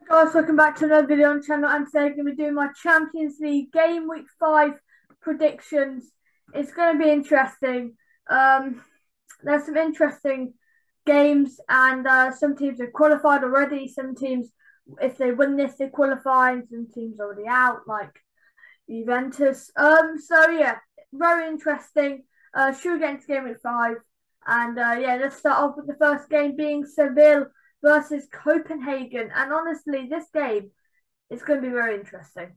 Guys, welcome back to another video on the channel, and today I'm going to be doing my Champions League Game Week 5 predictions. It's going to be interesting. There's some interesting games, and some teams have qualified already. Some teams, if they win this, they qualify, and some teams already out, like Juventus. So yeah, very interesting. Should we get into Game Week 5? And yeah, let's start off with the first game being Seville versus Copenhagen. And honestly, this game is going to be very interesting.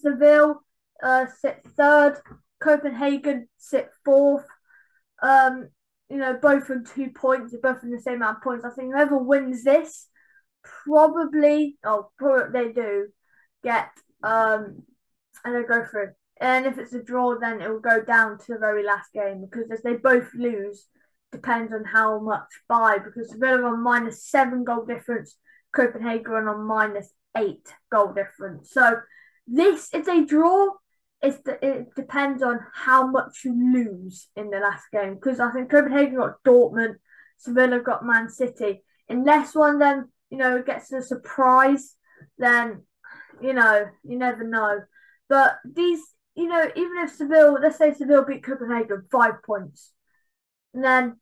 Seville sit third, Copenhagen sit fourth. Both on 2 points, they're both in the same amount of points. I think whoever wins this probably, they do get, and they go through. And if it's a draw, then it will go down to the very last game because if they both lose, depends on how much by. Because Sevilla on -7 goal difference, Copenhagen on -8 goal difference. So this, if they draw, it depends on how much you lose in the last game. Because I think Copenhagen got Dortmund, Sevilla got Man City. Unless one of them, gets a surprise, then you never know. But these, even if Seville, let's say Seville beat Copenhagen 5 points, and then,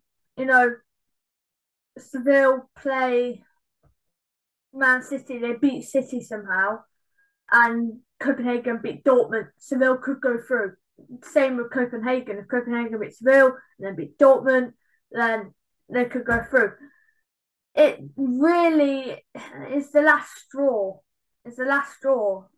Seville play Man City, they beat City somehow, and Copenhagen beat Dortmund, Seville could go through. Same with Copenhagen. If Copenhagen beat Seville and then beat Dortmund, then they could go through. It really is the last straw. It's the last straw.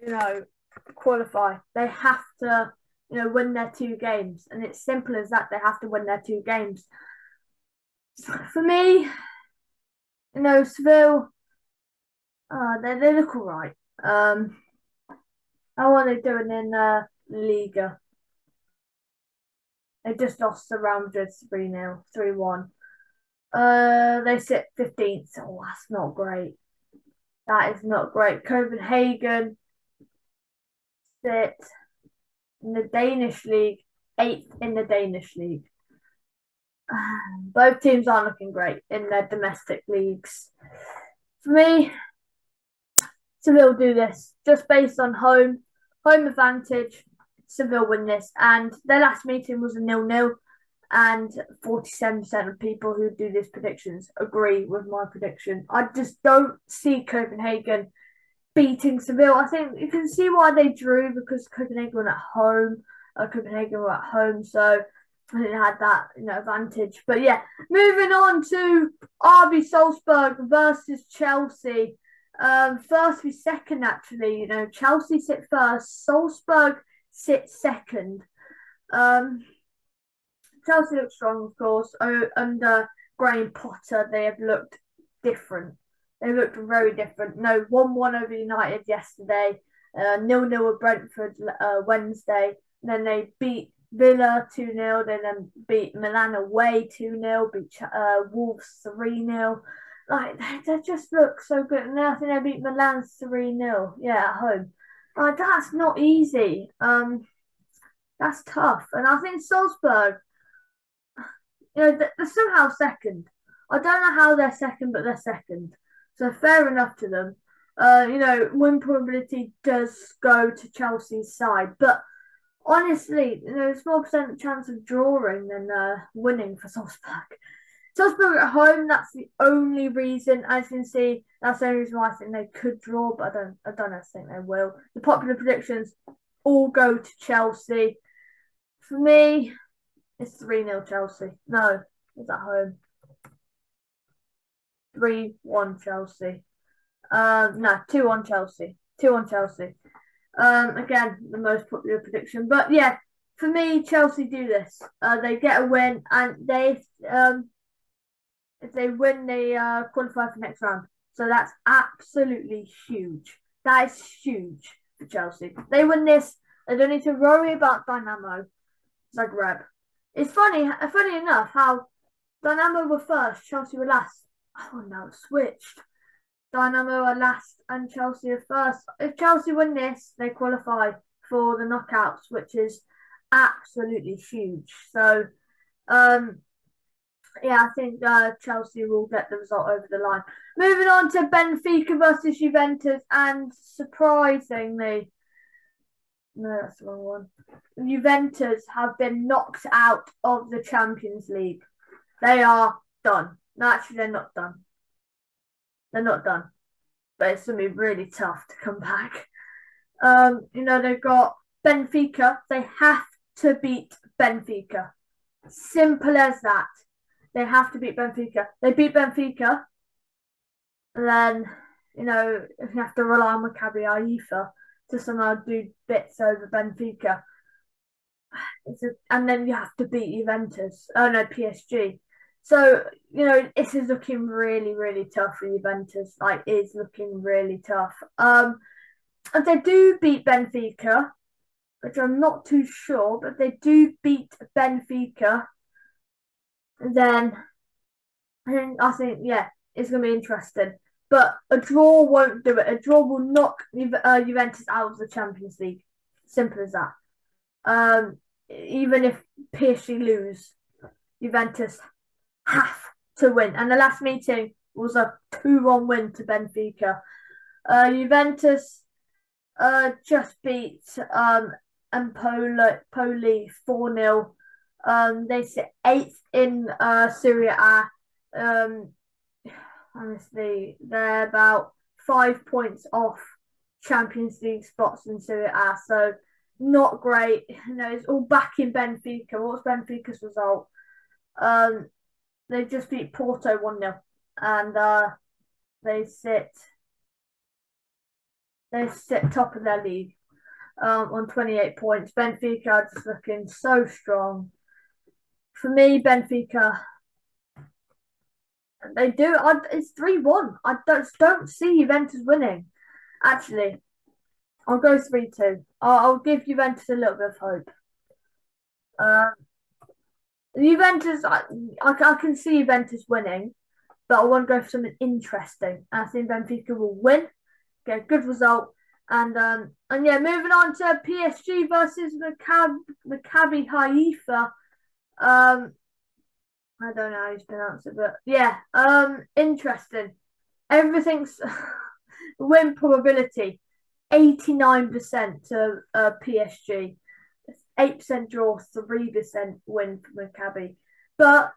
To qualify. They have to win their 2 games, and it's simple as that. They have to win their 2 games. For me, Seville, they look all right. How are they doing in Liga? They just lost to Real Madrid 3-0, 3-1. They sit 15th. Oh, that's not great. That is not great. Copenhagen sit in the Danish league, 8th in the Danish league. Both teams aren't looking great in their domestic leagues. For me, Seville do this just based on home advantage. Seville win this, and their last meeting was a 0-0, and 47% of people who do these predictions agree with my prediction. I just don't see Copenhagen beating Seville. I think you can see why they drew because Copenhagen were at home. So I think they had that advantage. But yeah, moving on to RB Salzburg versus Chelsea. First v second actually. Chelsea sit first, Salzburg sit second. Chelsea look strong, of course. Under Graham Potter, they have looked different. They looked very different. No, 1-1 over United yesterday. 0-0 with Brentford Wednesday. Then they beat Villa 2-0. Then beat Milan away 2-0. Beat Wolves 3-0. Like, they just look so good. And then I think they beat Milan 3-0. Yeah, at home. That's not easy. That's tough. And I think Salzburg, they're somehow second. I don't know how they're second, but they're second. So fair enough to them. Win probability does go to Chelsea's side, but honestly, it's more percent chance of drawing than winning for Salzburg. Salzburg at home, that's the only reason I can see. That's the only reason why I think they could draw, but I don't think they will. The popular predictions all go to Chelsea. For me, it's 3-0 Chelsea. No, it's at home. 3-1 Chelsea. No, 2-1 Chelsea. 2-1 Chelsea. Again, the most popular prediction. But yeah, for me, Chelsea do this. They get a win, and if they win, they qualify for next round. So that's absolutely huge. That is huge for Chelsea. If they win this, they don't need to worry about Dynamo Zagreb. It's funny enough how Dynamo were first, Chelsea were last. Oh no, it's switched. Dynamo are last and Chelsea are first. If Chelsea win this, they qualify for the knockouts, which is absolutely huge. So, Yeah, I think Chelsea will get the result over the line. Moving on to Benfica versus Juventus, and surprisingly, no, that's the wrong one. Juventus have been knocked out of the Champions League. They are done. No, actually, they're not done. They're not done. But it's going to be really tough to come back. They've got Benfica. They have to beat Benfica. Simple as that. They have to beat Benfica. They beat Benfica, and then you have to rely on Maccabi Haifa to somehow do bits over Benfica. And then you have to beat Juventus. Oh no, PSG. So this is looking really, really tough for Juventus. Like, it's looking really tough. And they do beat Benfica, which I'm not too sure, but they do beat Benfica. Then I think, yeah, it's going to be interesting. But a draw won't do it. A draw will knock Juventus out of the Champions League. Simple as that. Even if PSG lose, Juventus have to win. And the last meeting was a 2-1 win to Benfica. Juventus just beat Empoli 4-0. They sit 8th in Serie A. Honestly, they're about 5 points off Champions League spots in Serie A, so not great. It's all back in Benfica. What's Benfica's result? They just beat Porto 1-0, and they sit top of their league on 28 points. Benfica are just looking so strong. For me, Benfica, they do. It's 3-1. I don't see Juventus winning. Actually, I'll go 3-2. I'll give Juventus a little bit of hope. Juventus, I can see Juventus winning, but I want to go for something interesting. I think Benfica will win, get a good result, and yeah, moving on to PSG versus Maccabi Haifa. I don't know how you pronounce it, but yeah, interesting. Everything's win probability 89% to PSG. 8% draw, 3% win for Maccabi. But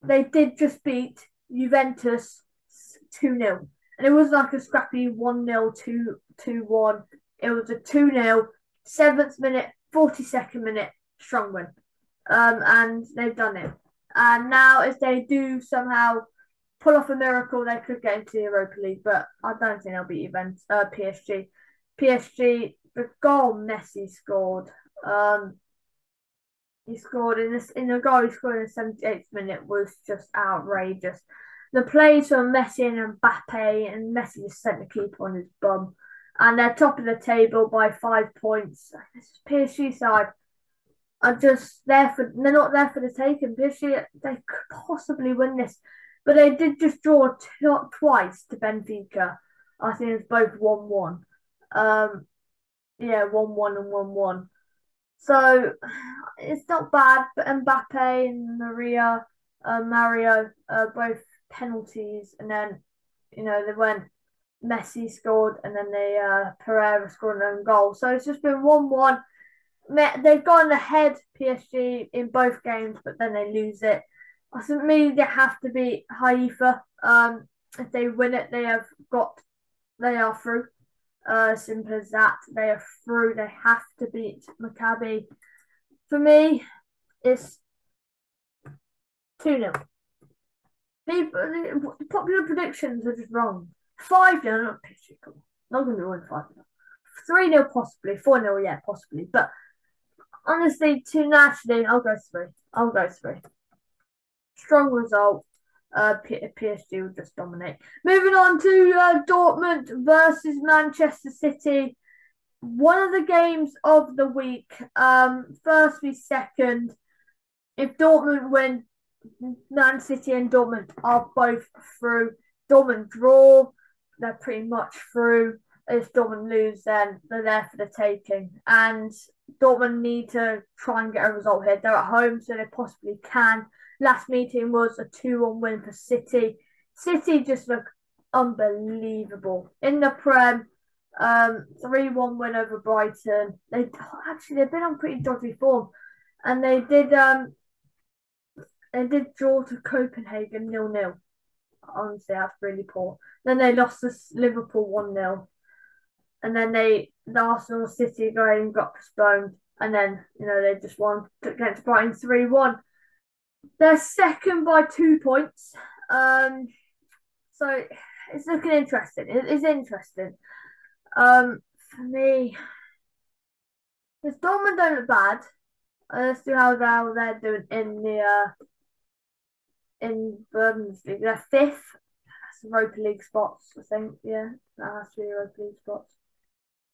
they did just beat Juventus 2-0. And it was like a scrappy 1-0, 2-1. It was a 2-0, 7th minute, 42nd minute, strong win. And they've done it. And now, if they do somehow pull off a miracle, they could get into the Europa League. But I don't think they'll beat PSG. PSG, the goal Messi scored. He scored in the goal he scored in the 78th minute was just outrageous. The plays from Messi and Mbappe, and Messi just sent the keeper on his bum. And they're top of the table by 5 points. This PSG side are just they're not there for the taking. PSG, they could possibly win this. But they did just draw twice to Benfica. I think it's both 1-1. Yeah, 1-1 and 1-1. So it's not bad, but Mbappe and Mario, both penalties, and then they went. Messi scored, and then Pereira scored an own goal. So it's just been 1-1. They've gone ahead PSG in both games, but then they lose it. I think maybe they have to beat Haifa. If they win it, they are through. Simple as that. They are through. They have to beat Maccabi. For me, it's 2-0. People, popular predictions are just wrong. 5-0, not PSG. Not going to win 5-0. 3-0 possibly. 4-0, yeah, possibly. But honestly, naturally, I'll go 3. Strong result. PSG will just dominate. Moving on to Dortmund versus Manchester City. One of the games of the week. First v second. If Dortmund win, Man City and Dortmund are both through. Dortmund draw, they're pretty much through. If Dortmund lose, then they're there for the taking. And Dortmund need to try and get a result here. They're at home, so they possibly can. Last meeting was a 2-1 win for City. City just look unbelievable in the Prem. 3-1 win over Brighton. They've been on pretty dodgy form, and they did draw to Copenhagen 0-0. Honestly, that's really poor. Then they lost to Liverpool 1-0, and then the Arsenal City game got postponed, and then they just won against Brighton 3-1. They're second by 2 points. So it's looking interesting. It is interesting. For me, because Dortmund don't look bad. Let's see how they're doing in Bundesliga. They're fifth. That's Europa League spots, I think. Yeah, that has to be Europa League spots.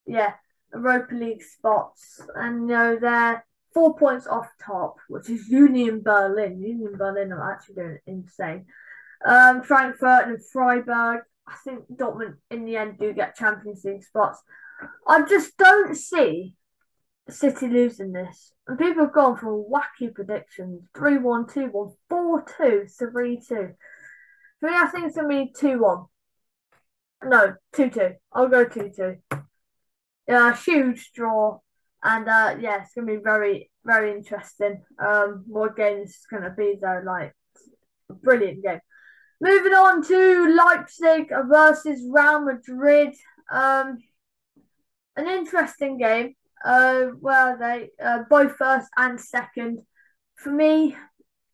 Yeah, Europa League spots, and they're 4 points off top, which is Union Berlin. Union Berlin are actually doing insane. Frankfurt and Freiburg. I think Dortmund in the end do get Champions League spots. I just don't see City losing this. And people have gone for wacky predictions. 3-1, 2-1, 4-2, 3-2. For me, I think it's going to be 2-1. No, 2-2. I'll go 2-2. Huge draw. And yeah, it's going to be very, very interesting. What game this is going to be, though. Like, a brilliant game. Moving on to Leipzig versus Real Madrid. An interesting game. Where they both first and second. For me,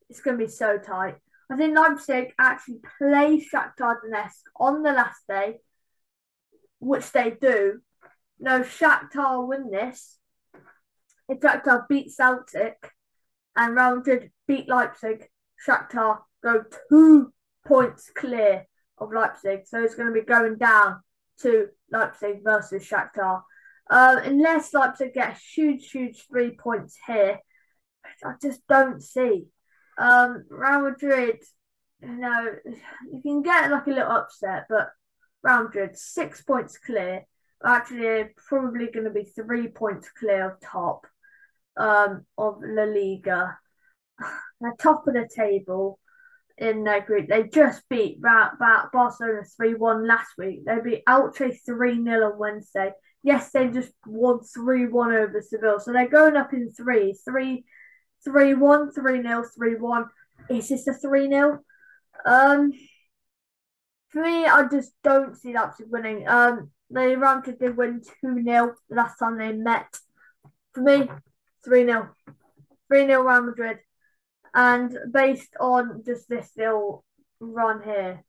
it's going to be so tight. I think Leipzig actually play Shakhtar Donetsk on the last day, which they do. No, Shakhtar win this. If Shakhtar beat Celtic and Real Madrid beat Leipzig, Shakhtar go 2 points clear of Leipzig. So it's going to be going down to Leipzig versus Shakhtar. Unless Leipzig get a huge 3 points here, which I just don't see. Real Madrid, you can get like a little upset, but Real Madrid 6 points clear. Actually, probably going to be 3 points clear of top of La Liga. They're top of the table in their group. They just beat Barcelona 3-1 last week. They beat Elche 3-0 on Wednesday. Yes, they just won 3-1 over Seville. So they're going up in 3-1, 3-0, 3-1. Is this a 3-0? For me, I just don't see Leipzig winning. They Madrid did win 2-0 last time they met. For me, 3-0. 3-0 Real Madrid. And based on just this little run here,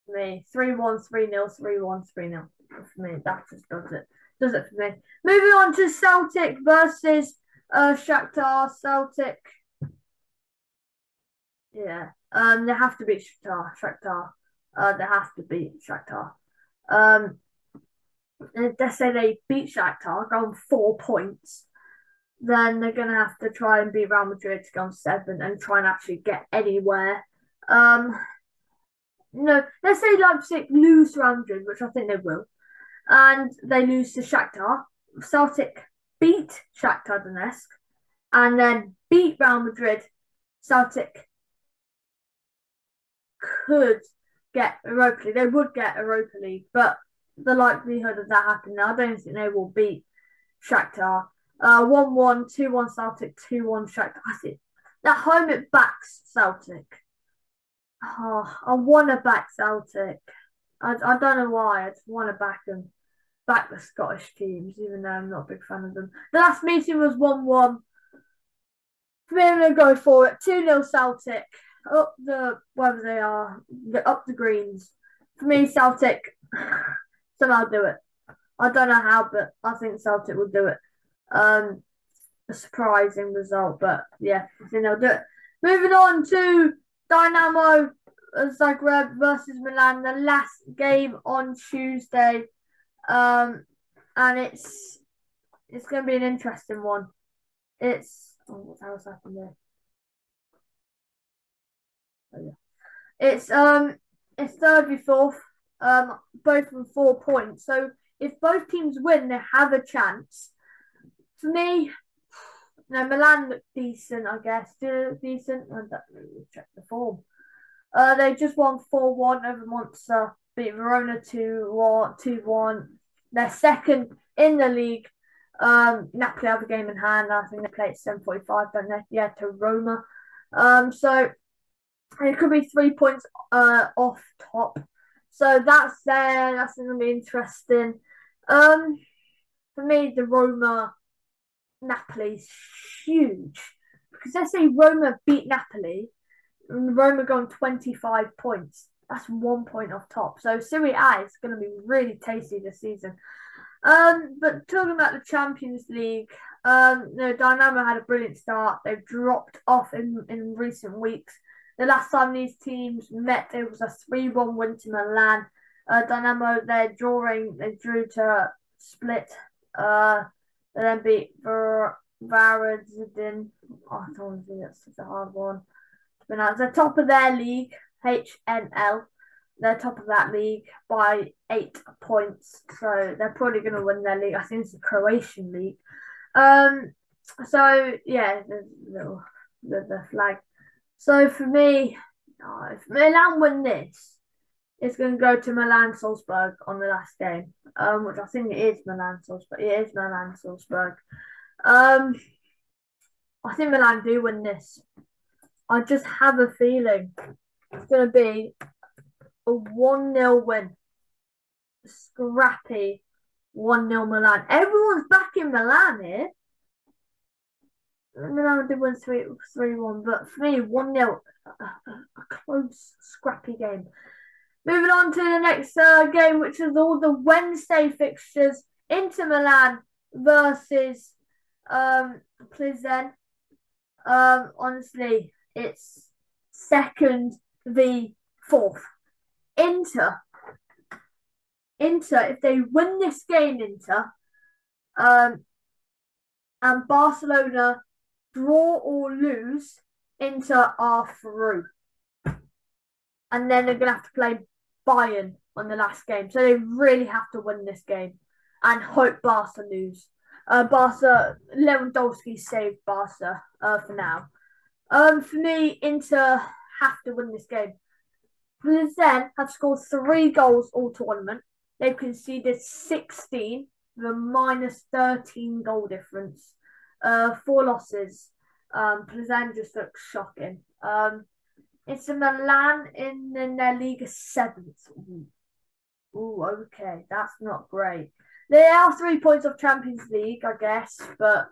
for me, 3-1, 3-0, 3-1, 3-0. For me, that just does it. Does it for me. Moving on to Celtic versus Shakhtar. Celtic. Yeah. They have to beat Shakhtar. They have to beat Shakhtar. Let's say they beat Shakhtar, go on 4 points, then they're gonna have to try and beat Real Madrid to go on 7 and try and actually get anywhere. Let's say Leipzig lose to Real Madrid, which I think they will, and they lose to Shakhtar. Celtic beat Shakhtar Donetsk and then beat Real Madrid. Celtic could get Europa League. They would get Europa League, but the likelihood of that happening, I don't think they will beat Shakhtar. 1-1, 2-1 Celtic, 2-1 Shakhtar. I think at home it backs Celtic. Oh, I want to back Celtic. I don't know why. I just want to back them. Back the Scottish teams, even though I'm not a big fan of them. The last meeting was 1-1. For me, I'm going to go for it. 2-0 Celtic. Up the, wherever they are, up the greens. For me, Celtic somehow do it. I don't know how, but I think Celtic will do it. A surprising result, but yeah, I think they'll do it. Moving on to Dynamo Zagreb versus Milan, the last game on Tuesday. And it's going to be an interesting one. What else happened there? Oh, yeah. It's third v fourth, both with 4 points. So if both teams win, they have a chance. For me, No, Milan looked decent, I guess. Did it look decent? I don't really check the form. They just won 4-1 over Monza, beat Verona 2-1, 2-1. They're second in the league. Napoli have a game in hand. I think they play at 7:45, don't they? Yeah, to Roma. So it could be 3 points off top. So that's there. That's going to be interesting. For me, the Roma Napoli's huge because let's say Roma beat Napoli, and Roma go on 25 points. That's 1 point off top. So Serie A is going to be really tasty this season. But talking about the Champions League, Dynamo had a brilliant start. They've dropped off in recent weeks. The last time these teams met, it was a 3-1 win to Milan. Dynamo, they're drawing. They drew to Split. They then beat Varadin. Oh, I don't think that's such a hard one. But they're top of their league, HNL. They're top of that league by 8 points. So they're probably going to win their league. I think it's the Croatian league. So yeah, the flag. So for me, if Milan win this, it's going to go to Milan Salzburg on the last game, which I think it is Milan Salzburg. It is Milan Salzburg. I think Milan do win this. I just have a feeling it's going to be a 1-0 win. Scrappy 1-0 Milan. Everyone's back in Milan here. Milan did win 3-1, but for me, 1-0, a close, scrappy game. Moving on to the next game, which is all the Wednesday fixtures. Inter Milan versus Plzen. Honestly, it's second v fourth. Inter, if they win this game, and Barcelona draw or lose, Inter are through. And then they're going to have to play Bayern on the last game. So they really have to win this game and hope Barca lose. Lewandowski saved Barca for now. For me, Inter have to win this game. Plzen have scored 3 goals all tournament. They've conceded 16 with a minus 13 goal difference. 4 losses. Plzen just looks shocking. It's a Milan in their league is 7th. Ooh, okay, that's not great. They are 3 points off Champions League, I guess, but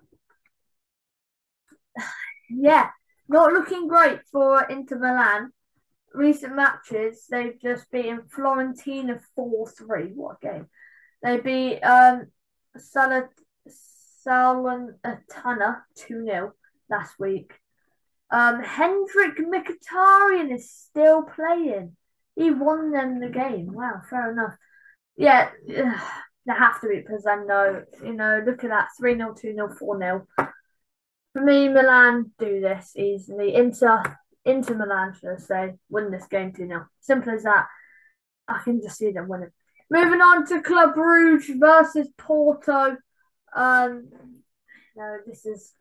yeah, not looking great for Inter Milan. Recent matches, they've just beaten Fiorentina 4-3. What a game! They beat Salernitana 2-0 last week. Hendrik Mkhitaryan is still playing. He won them the game. Wow, fair enough. Yeah, they have to beat Pizzano. Look at that 3-0, 2-0, 4-0. For me, Milan do this easily. Inter Milan, should I say, win this game 2-0. Simple as that. I can just see them winning. Moving on to Club Brugge versus Porto. This is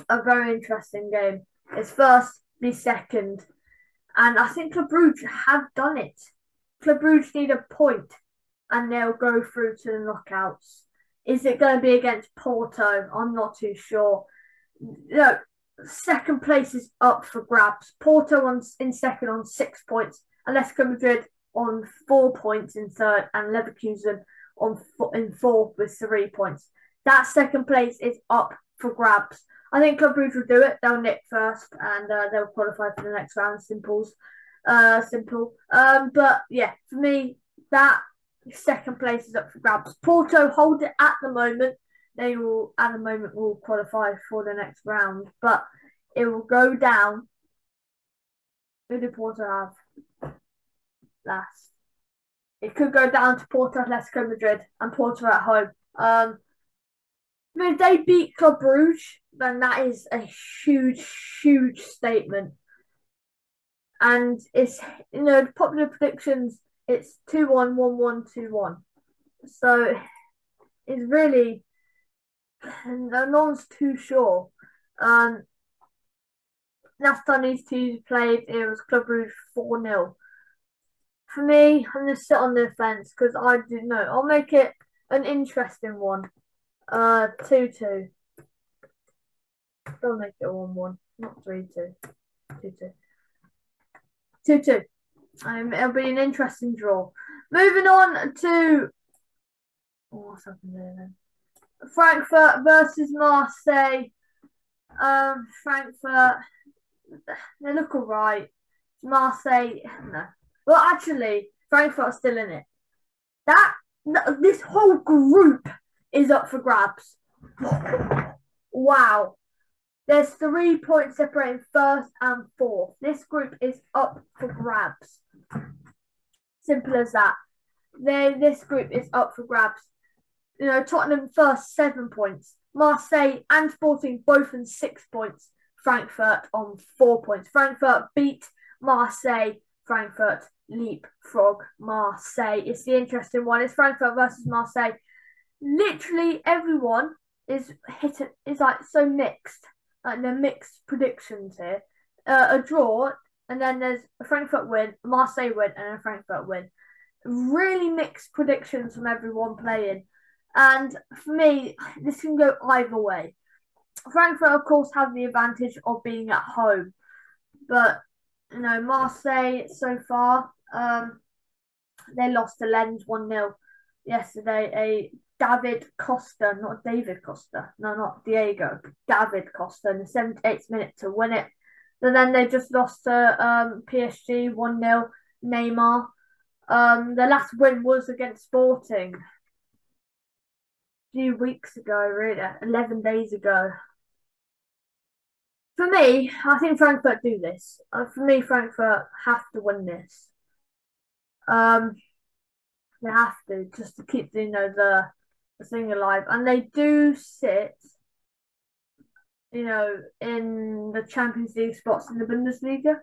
a very interesting game. It's first v second. And I think Club Brugge have done it. Club Brugge need a point and they'll go through to the knockouts. Is it going to be against Porto? I'm not too sure. Second place is up for grabs. Porto in second on 6 points. Atletico Madrid on 4 points in third. And Leverkusen in fourth with 3 points. That second place is up for grabs. I think Club Brugge will do it. They'll nick first and they'll qualify for the next round. Simple. But yeah, for me, that second place is up for grabs. Porto hold it at the moment. They will, at the moment, will qualify for the next round. But it will go down. Who do Porto have last? It could go down to Porto, Atletico Madrid, and Porto at home. If they beat Club Brugge, then that is a huge, huge statement. And it's, the popular predictions, it's 2-1, 1-1, 2-1. So it's really, no one's too sure. Last time these two played, it was Club Rouge 4-0. For me, I'm going to sit on the fence because I didn't know. I'll make it an interesting one. 2-2. Don't make it 1-1, not 3-2. 2-2. 2-2. It'll be an interesting draw. Moving on to what's happening there then? Frankfurt versus Marseille. Frankfurt, they look alright. Marseille, no. Well, actually, Frankfurt's still in it. This whole group is up for grabs. Wow. There's 3 points separating first and fourth. This group is up for grabs. Simple as that. This group is up for grabs. You know, Tottenham first 7 points. Marseille and Sporting both on 6 points. Frankfurt on 4 points. Frankfurt beat Marseille. Frankfurt leapfrog Marseille. It's the interesting one. It's Frankfurt versus Marseille. Literally everyone is like so mixed. Like they're mixed predictions here. A draw, and then there's a Frankfurt win, Marseille win, and a Frankfurt win. Really mixed predictions from everyone playing. And for me, this can go either way. Frankfurt, of course, have the advantage of being at home. But, you know, Marseille so far, they lost to Lens 1-0 yesterday. A David Costa, not David Costa. No, not Diego. David Costa in the 78th minute to win it. And then they just lost to PSG 1-0. Neymar. The last win was against Sporting a few weeks ago, really, 11 days ago. For me, I think Frankfurt do this. For me, Frankfurt have to win this. They have to just to keep the thing alive, and they do sit, you know, in the Champions League spots in the Bundesliga.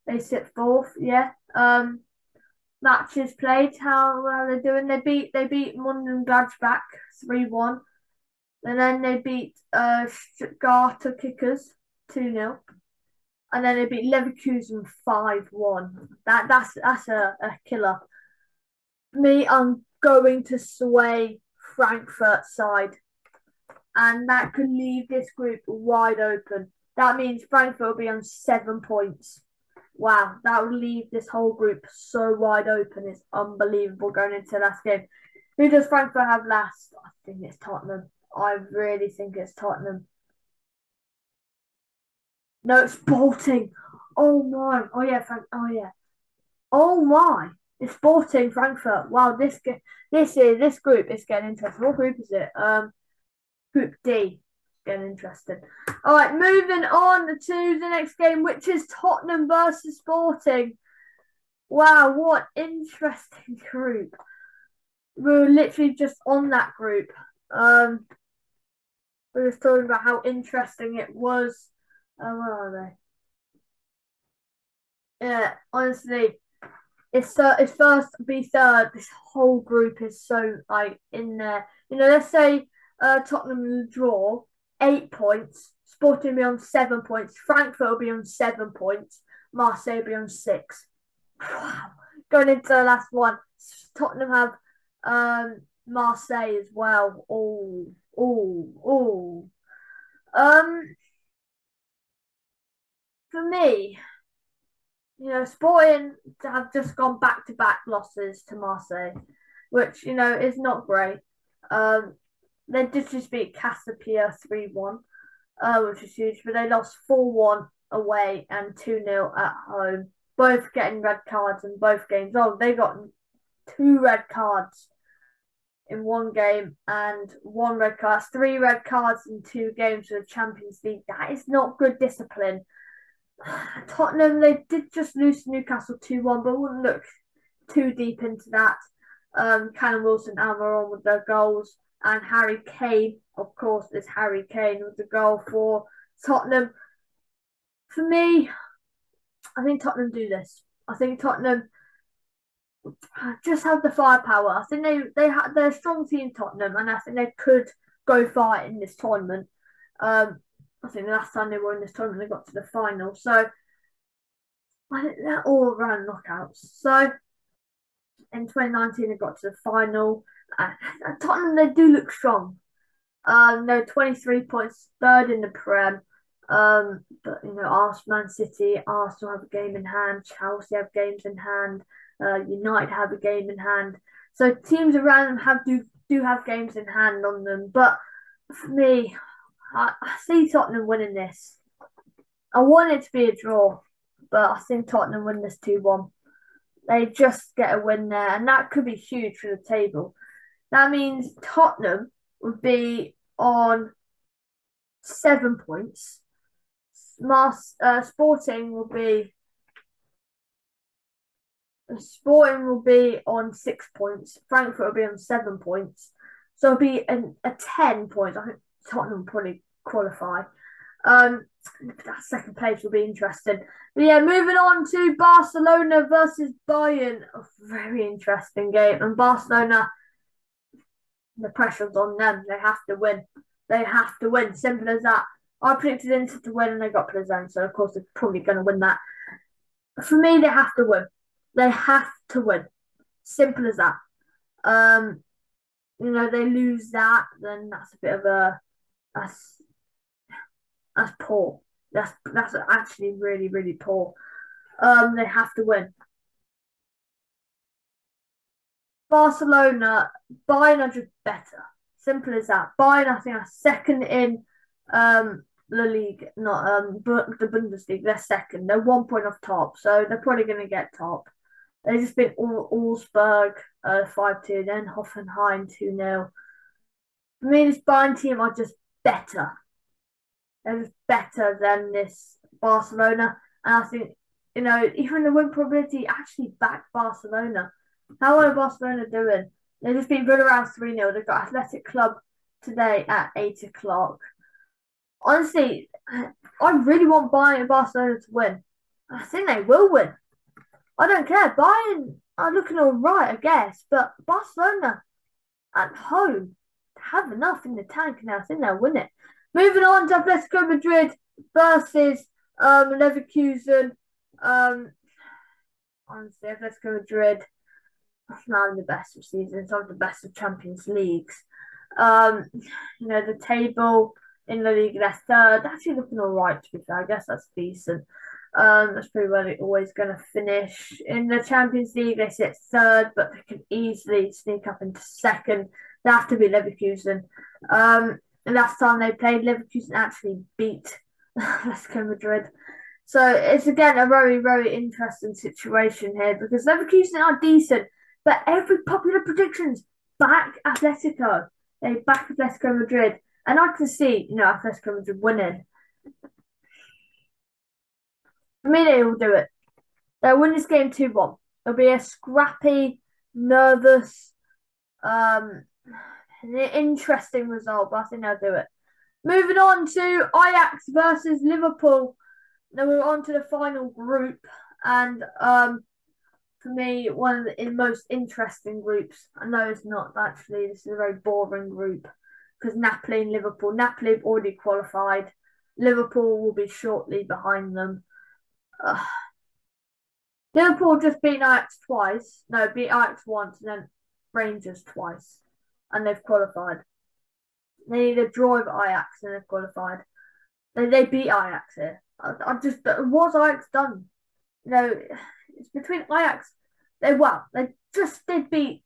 They sit fourth, yeah. Matches played, how are they doing? They beat Mönchengladbach 3-1, and then they beat Stuttgarter Kickers 2-0, and then they beat Leverkusen 5-1. That's a killer. Me, I'm going to sway Frankfurt side, and that could leave this group wide open. That means Frankfurt will be on 7 points. Wow, that will leave this whole group so wide open. It's unbelievable going into the last game. Who does Frankfurt have last? I think it's Tottenham. I really think it's Tottenham. No, it's Sporting. Oh my. Oh yeah, Oh yeah. Oh my. It's Sporting Frankfurt. Wow, this group is getting interesting. What group is it? Group D. Getting interesting. All right, moving on to the next game, which is Tottenham versus Sporting. Wow, what interesting group. We were literally just on that group. We were talking about how interesting it was. Where are they? Yeah, honestly, it's first be third. This whole group is so like in there. You know, let's say Tottenham draw 8 points. Sporting will be on 7 points. Frankfurt will be on 7 points. Marseille will be on 6. Wow. Going into the last one, Tottenham have Marseille as well. Oh. For me, you know, Sporting have just gone back-to-back losses to Marseille, which, you know, is not great. They did just beat Casapia 3-1, which is huge, but they lost 4-1 away and 2-0 at home, both getting red cards in both games. Oh, they got 2 red cards in one game and 1 red card. 3 red cards in 2 games for the Champions League. That is not good discipline. Tottenham, they did just lose to Newcastle 2-1, but wouldn't look too deep into that. Callum Wilson, Almiron with their goals, and Harry Kane, of course, is Harry Kane with the goal for Tottenham. For me, I think Tottenham do this. I think Tottenham just have the firepower. I think they're a strong team, Tottenham, and I think they could go far in this tournament. I think the last time they were in this tournament, they got to the final. So I think they're all around knockouts. So in 2019, they got to the final. Tottenham, they do look strong. No, 23 points, third in the Prem. But Arsenal, Man City, Arsenal have a game in hand. Chelsea have games in hand. United have a game in hand. So teams around them do have games in hand on them. But for me, I see Tottenham winning this. I want it to be a draw, but I think Tottenham win this 2-1. They just get a win there, and that could be huge for the table. That means Tottenham would be on 7 points. Sporting will be on 6 points. Frankfurt will be on 7 points. So it'll be a 10 points. I think Tottenham will probably qualify. That second place will be interesting. But yeah, moving on to Barcelona versus Bayern. A very interesting game. And Barcelona, the pressure's on them. They have to win. They have to win. Simple as that. I predicted Inter to win and they got Plzen, so of course they're probably going to win that. For me, they have to win. They have to win. Simple as that. They lose that, then that's a bit of that's poor. That's actually really, really poor. They have to win. Barcelona, Bayern are just better. Simple as that. Bayern, I think, are second in La Liga, not the Bundesliga. They're second. They're 1 point off top, so they're probably going to get top. They just beat Augsburg 5-2, then Hoffenheim 2-0. I mean, this Bayern team are just better. They're just better than this Barcelona, and I think even the win probability actually backed Barcelona. How are Barcelona doing? They just beat Villarreal 3-0. They've got Athletic Club today at 8 o'clock. Honestly, I really want Bayern and Barcelona to win. I think they will win. I don't care. Bayern are looking all right, I guess, but Barcelona at home have enough in the tank now. I think they'll win it. Moving on to Atletico Madrid versus Leverkusen. Honestly, Atletico Madrid not the best of seasons, not the best of Champions Leagues. The table in the league, they're third. Actually looking all right, to be fair. I guess that's decent. That's pretty well always going to finish. In the Champions League, they sit third, but they can easily sneak up into second. They have to be Leverkusen. Last time they played, Leverkusen actually beat Atletico Madrid. So it's again a very, very interesting situation here because Leverkusen are decent, but every popular predictions back Atletico. They back Atletico Madrid. And I can see, Atletico Madrid winning. For me, they will do it. They'll win this game 2-1. It'll be a scrappy, nervous, interesting result, but I think they'll do it. Moving on to Ajax versus Liverpool. Then we're on to the final group. And for me, one of the most interesting groups. I know it's not actually. This is a very boring group because Napoli and Liverpool. Napoli have already qualified. Liverpool will be shortly behind them. Liverpool just beat Ajax twice. No, beat Ajax once and then Rangers twice. And they've qualified. They need a draw with Ajax and they've qualified. They beat Ajax here. What's Ajax done? It's between Ajax. They just did beat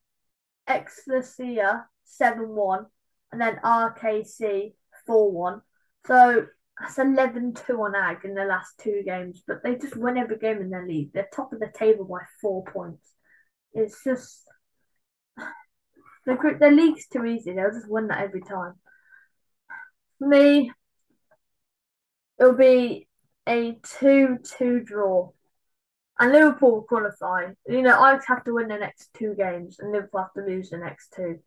Excelsior 7-1 and then RKC 4-1. So that's 11-2 on AG in the last 2 games, but they just win every game in their league. They're top of the table by 4 points. It's just their league's too easy. They'll just win that every time. For me, it'll be a 2-2 draw. And Liverpool will qualify. Ajax have to win the next 2 games and Liverpool have to lose the next 2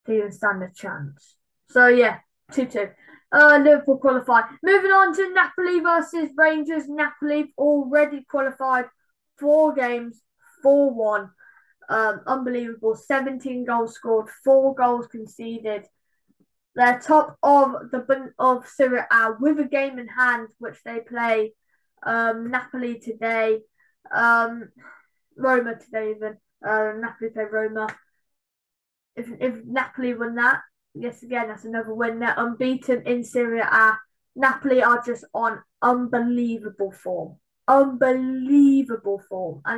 to even stand a chance. So yeah, 2-2. Liverpool qualify. Moving on to Napoli versus Rangers. Napoli already qualified 4 games, 4-1. Unbelievable. 17 goals scored, 4 goals conceded. They're top of Serie A with a game in hand, which they play Napoli today, um, Roma today even. Napoli play Roma. If Napoli win that, yes, again that's another win. They're unbeaten in Serie A. Napoli are just on unbelievable form, and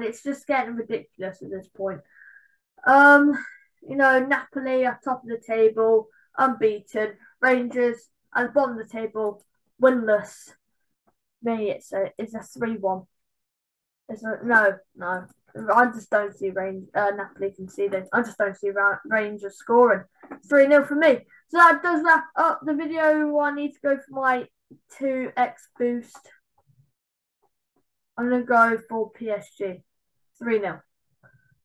it's just getting ridiculous at this point. Um, Napoli are top of the table, unbeaten. Rangers at the bottom of the table, winless. Me, it's a 3-1. No. I just don't see Napoli conceding. I just don't see Rangers scoring. 3-0 for me. So that does wrap up the video. I need to go for my 2x boost. I'm going to go for PSG. 3-0.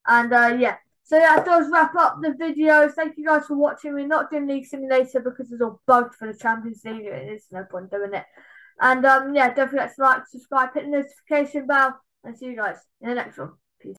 And yeah. So that does wrap up the video. Thank you guys for watching. We're not doing League Simulator because it's all bugged for the Champions League. There's no point doing it. And yeah, don't forget to like, subscribe, hit the notification bell, and see you guys in the next one.